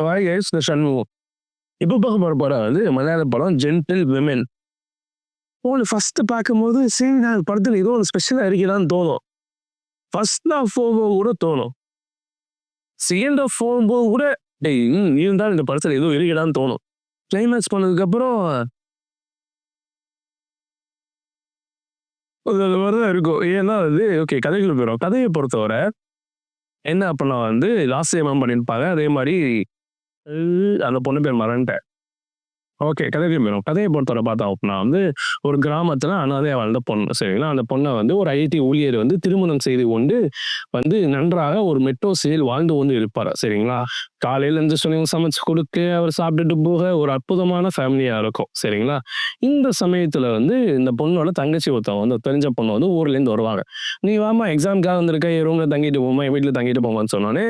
Hi guys, நான் சண்முகம். இப்போ பார்க்க போற படம் வந்து மலையாள படம் ஜென்டில் விமென். ஃபர்ஸ்ட் பார்க்கும்போது சரி நான் படத்துல ஏதோ ஒரு ஸ்பெஷலா இருக்குதான்னு தோணும். ஃபர்ஸ்ட் ஹாஃப் போகும்போது கூட தோணும். செகண்ட் ஹாஃப் போகும்போது கூட டேய் இருந்தாலும் இந்த படத்துல ஏதோ இருக்குதான்னு தோணும். கிளைமேக்ஸ் பண்ணதுக்கு அப்புறம் அது மாதிரிதான் இருக்கும். ஏன்னா வந்து ஓகே கதைக்குள்ள போயிடும். கதையை பொறுத்தவரை என்ன அப்படின்னா வந்து லாஸ்ட் டைம் பண்ணியிருப்பாங்க. அதே மாதிரி அந்த பொண்ணு பேர் மறந்துட்டேன். ஓகே. கதைக்கு போயிரும். கதைய பொறுத்தவரை பார்த்தோம் அப்டின்னா வந்து, ஒரு கிராமத்தில அனாதையா வாழ்ந்த பொண்ணு. சரிங்களா? அந்த பொண்ண வந்து ஒரு ஐடி ஊழியர் வந்து திருமணம் செய்து கொண்டு வந்து நன்றாக ஒரு மெட்ரோ சிட்டியில் வாழ்ந்து கொண்டு இருப்பாரு. சரிங்களா? காலையில எந்திரிச்சோனே சமைச்சு குடுக்க, அவர் சாப்பிட்டுட்டு போக ஒரு அற்புதமான ஃபேமிலியா இருக்கும். சரிங்களா? இந்த சமயத்தில வந்து இந்த பொண்ணோட தங்கச்சி ஒருத்தவங்க வந்து தெரிஞ்ச பொண்ணு வந்து ஊர்லேருந்து வருவாங்க. "நீ வாம்மா எக்ஸாம்க்காக வந்திருக்க, என் ரூம்ல தங்கிட்டு போம்மா, என் வீட்ல தங்கிட்டு போம்மான்னு" சொன்னோனே,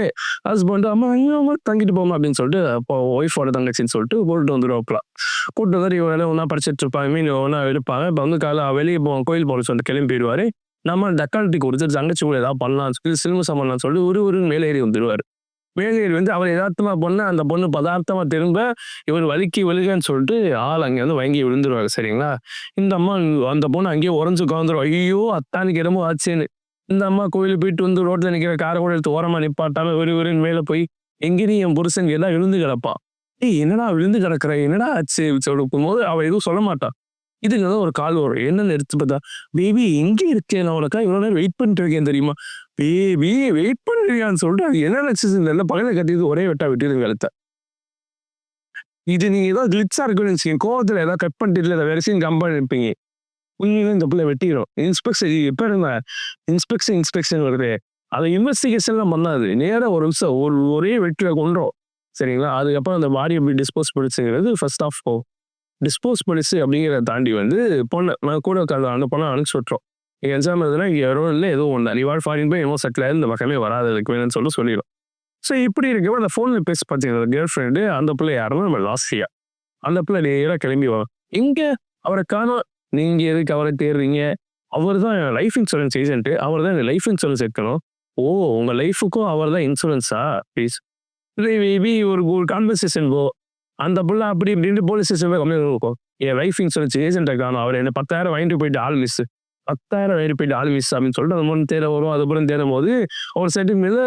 ஹஸ்பண்ட் "அம்மா இங்கேம்மா தங்கிட்டு போம்மா" அப்படின்னு சொல்லிட்டு, அப்போ ஒய்ஃபோட தங்கச்சின்னு சொல்லிட்டு கூட்டிட்டு வந்துருவாப்புல. கூட்டு வந்து இவங்க ஒண்ணா படிச்சுட்டு இருப்பாங்க. ஒண்ணா இருப்பாங்க. இப்ப வந்து காலைல வெளிய கோயில் போக சொல்லிட்டு கிளம்பி போயிருவாரு. நம்ம டக்கால்ட்டி குடுத்து தங்கச்சி கூட ஏதாவது பண்ணலாம்னு சொல்லி சில்மிஷம் பண்ணலாம்னு சொல்லிட்டு உருன்னு மேலே ஏறி வந்துருவாரு. மேலே ஏறி வந்து அவர் எதார்த்தமா பண்ண அந்த பொண்ணு பதார்த்தமா திரும்ப இவர் வலிக்கி விழுகன்னு சொல்லிட்டு ஆள் அங்க வந்து வாங்கி விழுந்துருவாரு. சரிங்களா? இந்த அம்மா அந்த பொண்ணு அங்கேயே உறைஞ்சு உட்காந்துரும். ஐயோ! அத்தானுக்கு என்னமோ ஆச்சுன்னு. இந்த அம்மா கோயிலுக்கு போயிட்டு வந்து ரோட்ல நிக்கிற கார கூட எடுத்து ஓரமா நிப்பாட்டாம விறுவிறுன்னு மேல போய் எங்கடி என் புருஷன் எல்லாம் விழுந்து கிடப்பான். "ஏய் என்னடா விழுந்து கிடக்குற? என்னடா ஆச்சு?" சொல்லும்போது அவ எதுவும் சொல்ல மாட்டா. இதுக்கு தான் ஒரு கால் வரும். என்னன்னு எடுத்து பார்த்தா, "பேபி எங்க இருக்கே? நான் உனக்காக இவ்வளோ நேரம் வெயிட் பண்ணிட்டு இருக்கேன் தெரியுமா?" "பேபி வெயிட் பண்றியான்னு" சொல்லிட்டு அது என்ன நடிச்சுச்சுன்னு தெரியல. பக்கத்துல கட்டிட்டு ஒரே வெட்டா வெட்டிருது கழுத்த. இது நீங்க ஏதோ கிளிட்ஸா இருக்குன்னு வச்சுக்கங்க. கோவத்துல ஏதாவது கட் பண்ணிட்டு இல்ல வேற சீன் கம்பேர் இருப்பீங்க. உண்மையிலே இந்த புள்ள வெட்டிரும். இன்ஸ்பெக்ஷன் எப்ப இருந்த இன்ஸ்பெக்ஷன் வருது. அத இன்வெஸ்டிகேஷன்லாம் பண்ணாது. நேரா ஒரு நிமிஷம் ஒரே வெட்டுல கொன்றும். சரிங்களா? அதுக்கப்புறம் அந்த பாடி எப்படி டிஸ்போஸ் பண்ணுச்சுங்கிறது ஃபர்ஸ்ட் ஆஃப் போகும். டிஸ்போஸ் பண்ணுச்சு அப்படிங்கிறத தாண்டி வந்து பொண்ணு நான் கூட உட்காந்து அந்த பொண்ண அனுப்பிச்சு விட்டுரும். "நீ எக்ஸாம் எழுதுனா இங்க வரும் இல்ல ஏதோ ஒண்ணு. நீ வாழ் ஃபாரின் போய் என்னமோ செட்டில் ஆயிரு. இந்த பக்கமே வராத அதுக்கு வேணும்னு சொல்லிடும்." ஸோ இப்படி இருக்கவே அந்த ஃபோன்ல பேசி பார்த்தீங்கன்னா கேர்ள் ஃப்ரெண்டு அந்த பிள்ளை யாருன்னா நம்ம லாஸ்லியா. அந்த பிள்ளை நேரா கிளம்பி வரும். "எங்க அவர காணோம்." "நீங்க எதுக்கு அவர தேடுறீங்க? அவர் தான் லைஃப் இன்சூரன்ஸ் ஏஜென்ட். அவர் தான் லைஃப் இன்சூரன்ஸ் எடுக்கணும்." "ஓ! உங்க லைஃப்க்கும் அவர் தான் இன்சூரன்ஸா? ப்ளீஸ்." மேபி ஒரு ஒரு கான்வர்சேஷன் அந்த புள்ள அப்படி இப்படின்ட்டு போலீஸ் ஸ்டேஷன்ல கம்ப்ளைண்ட் கொடுக்கும். "என் லைஃப் இன்சூரன்ஸ் ஏஜென்ட்ட காணோம். அவர் என்ன 10,000 வாங்கிட்டு போயிட்டு ஆள் மிஸ். 10,000 வாங்கிட்டு போயிட்டு ஆள் மிஸ்" அப்படின்னு சொல்லிட்டு அந்த பொண்ணு தேட வரும். அதுக்கப்புறம் தேடும்போது ஒரு செட்டிங் மேல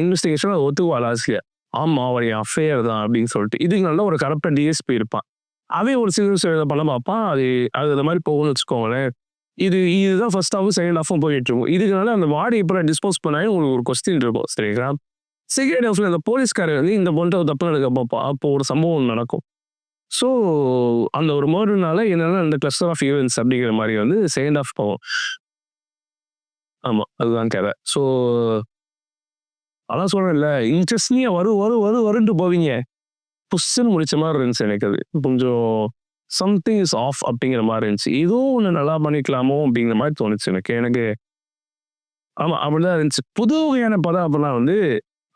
இன்வெஸ்டிகேஷன் ஒத்துக்குவா லாஸ்ட்ல. "ஆமா அவர் என் அஃபேர் தான்" அப்படின்னு சொல்லிட்டு. இதுக்கு நல்ல ஒரு கரெக்டா டிஎஸ்பி இருப்பான். அவன் ஒரு சிறு பண்ண பார்ப்பான். அது அது இந்த மாதிரி போகும்னு வச்சுக்கோங்களேன். இதுதான் ஃபர்ஸ்ட் ஹாஃபும் செகண்ட் ஹாஃபும் போயிட்டு இருக்கும். இதுக்குனால அந்த பாடி எப்படி டிஸ்போஸ் பண்ணாலும் உங்களுக்கு ஒரு கொஸ்டின் இருக்கும். சரிங்களா? செகண்ட் ஹாஃப்ல அந்த போலீஸ்காரர் வந்து இந்த பொண்ண தப்பு நடக்க பார்ப்பான். அப்போ ஒரு சம்பவம் நடக்கும். ஸோ அந்த ஒரு மர்டர்னால என்னன்னா இந்த கிளஸ்டர் ஆஃப் ஈவென்ட்ஸ் அப்படிங்கிற மாரி வந்து செகண்ட் ஹாஃப் போகும். ஆமா. அதுதான் கதை. ஸோ அதான் சொல்றேன்ல, இன்ட்ரெஸ்டிங்கா வருன்ட்டு போவீங்க. புஸ்ஸுன்னு முடிச்ச மாரி இருந்துச்சு எனக்கு அது. கொஞ்சம் சம்திங் இஸ் ஆஃப் அப்படிங்கிற மாரி இருந்துச்சு. ஏதோ ஒண்ணு நல்லா பண்ணிக்கலாமோ அப்படிங்கிற மாரி தோணுச்சு எனக்கு. எனக்கு ஆமா அப்படிதான் இருந்துச்சு. புது வகையான படம் அப்பலாம் வந்து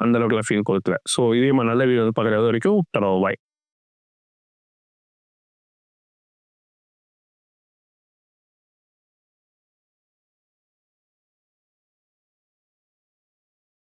அந்த அளவுக்குலாம் ஃபீல் குடுக்கல. ஸோ இதே மாரி நல்ல வீடியோ வந்து பார்க்குற வரைக்கும் பாய்.